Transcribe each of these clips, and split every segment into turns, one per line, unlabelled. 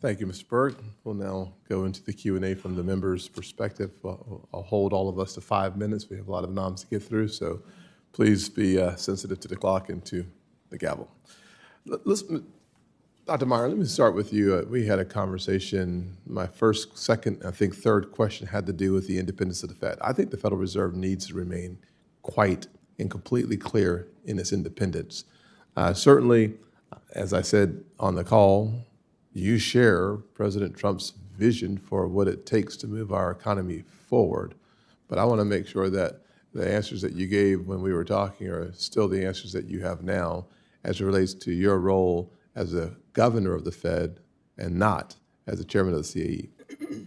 Thank you, Mr. Byrd. We'll now go into the Q&A from the members' perspective. I'll hold all of us to 5 minutes. We have a lot of noms to get through, so please be sensitive to the clock and to the gavel. Dr. Miran, let me start with you. We had a conversation. My first, second, I think third question had to do with the independence of the Fed. I think the Federal Reserve needs to remain quite and completely clear in its independence. Certainly, as I said on the call, you share President Trump's vision for what it takes to move our economy forward. But I want to make sure that the answers that you gave when we were talking are still the answers that you have now as it relates to your role as a governor of the Fed and not as a chairman of the CAE.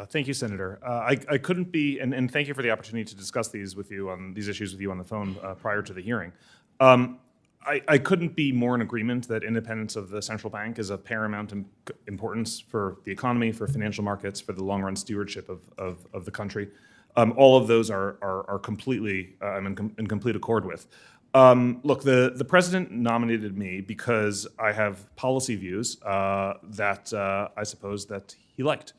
Thank you, Senator. I couldn't be, and thank you for the opportunity to discuss these with you on these issues with you on the phone prior to the hearing. I couldn't be more in agreement that independence of the central bank is of paramount importance for the economy, for financial markets, for the long-run stewardship of the country. All of those are completely, I'm in complete accord with. Look, the president nominated me because I have policy views that I suppose that he liked.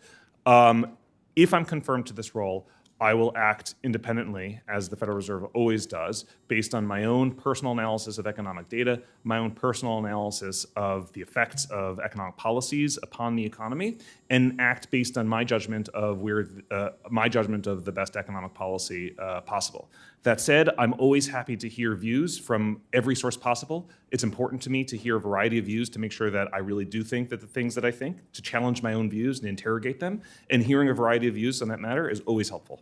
If I'm confirmed to this role, I will act independently, as the Federal Reserve always does, based on my own personal analysis of economic data, my own personal analysis of the effects of economic policies upon the economy, and act based on my judgment of the best economic policy possible. That said, I'm always happy to hear views from every source possible. It's important to me to hear a variety of views to make sure that I really do think that the things that I think, to challenge my own views and interrogate them, and hearing a variety of views on that matter is always helpful.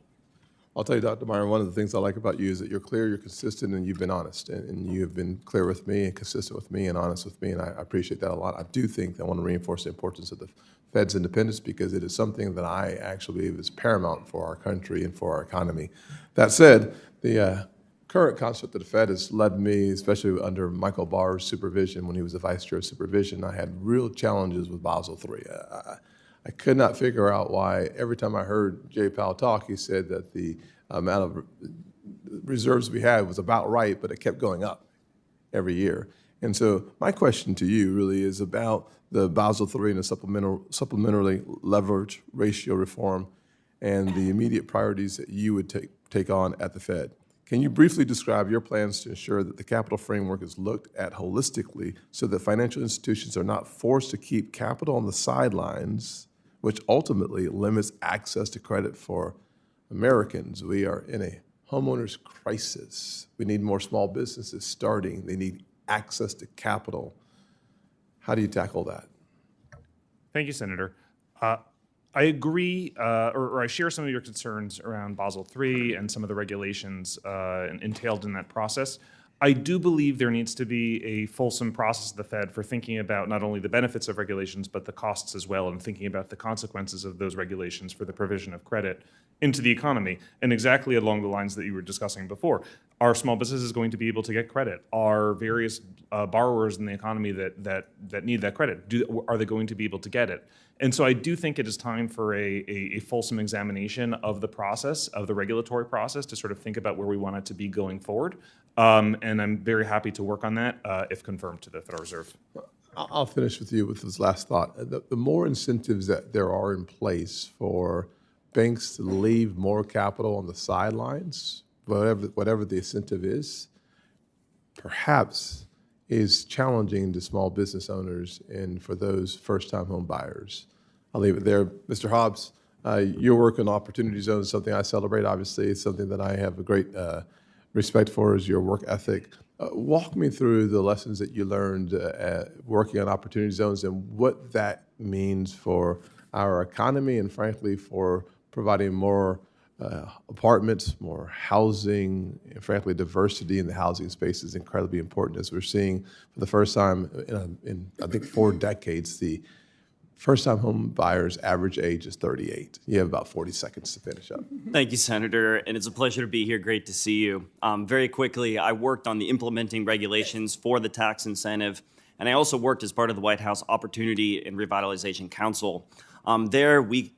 I'll tell you, Dr. Miran, one of the things I like about you is that you're clear, you're consistent, and you've been honest. And you have been clear with me and consistent with me and honest with me, and I appreciate that a lot. I do think I want to reinforce the importance of the Fed's independence because it is something that I actually believe is paramount for our country and for our economy. That said, the current concept of the Fed has led me, especially under Michael Barr's supervision when he was the vice chair of supervision, I had real challenges with Basel III. I could not figure out why every time I heard Jay Powell talk, he said that the amount of reserves we had was about right, but it kept going up every year. And so my question to you really is about the Basel III and the supplementary leverage ratio reform and the immediate priorities that you would take on at the Fed. Can you briefly describe your plans to ensure that the capital framework is looked at holistically so that financial institutions are not forced to keep capital on the sidelines, which ultimately limits access to credit for Americans? We are in a homeowners crisis. We need more small businesses starting. They need access to capital. How do you tackle that?
Thank you, Senator. I agree, or I share some of your concerns around Basel III and some of the regulations entailed in that process. I do believe there needs to be a fulsome process of the Fed for thinking about not only the benefits of regulations, but the costs as well, and thinking about the consequences of those regulations for the provision of credit into the economy. And exactly along the lines that you were discussing before, are small businesses going to be able to get credit? Are various borrowers in the economy that need that credit, are they going to be able to get it? And so I do think it is time for a fulsome examination of the process, of the regulatory process, to sort of think about where we want it to be going forward. And I'm very happy to work on that if confirmed to the Federal Reserve.
I'll finish with you with this last thought. The more incentives that there are in place for banks to leave more capital on the sidelines, whatever the incentive is, perhaps is challenging to small business owners and for those first-time home buyers. I'll leave it there. Mr. Hobbs, your work on opportunity zones is something I celebrate. Obviously, it's something that I have a great respect for, is your work ethic. Walk me through the lessons that you learned working on opportunity zones and what that means for our economy and, frankly, for providing more apartments, more housing, and frankly, diversity in the housing space is incredibly important. As we're seeing for the first time in I think 4 decades, the first-time home buyers' average age is 38. You have about 40 seconds to finish up.
Thank you, Senator, and it's a pleasure to be here. Great to see you. Very quickly, I worked on the implementing regulations for the tax incentive, and I also worked as part of the White House Opportunity and Revitalization Council. There, we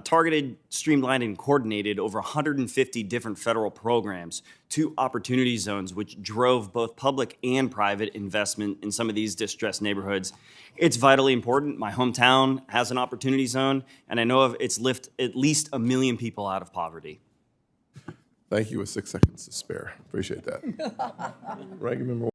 targeted, streamlined, and coordinated over 150 different federal programs to opportunity zones, which drove both public and private investment in some of these distressed neighborhoods. It's vitally important. My hometown has an opportunity zone, and I know it's lifted at least 1 million people out of poverty.
Thank you with 6 seconds to spare. Appreciate that. Ranking Member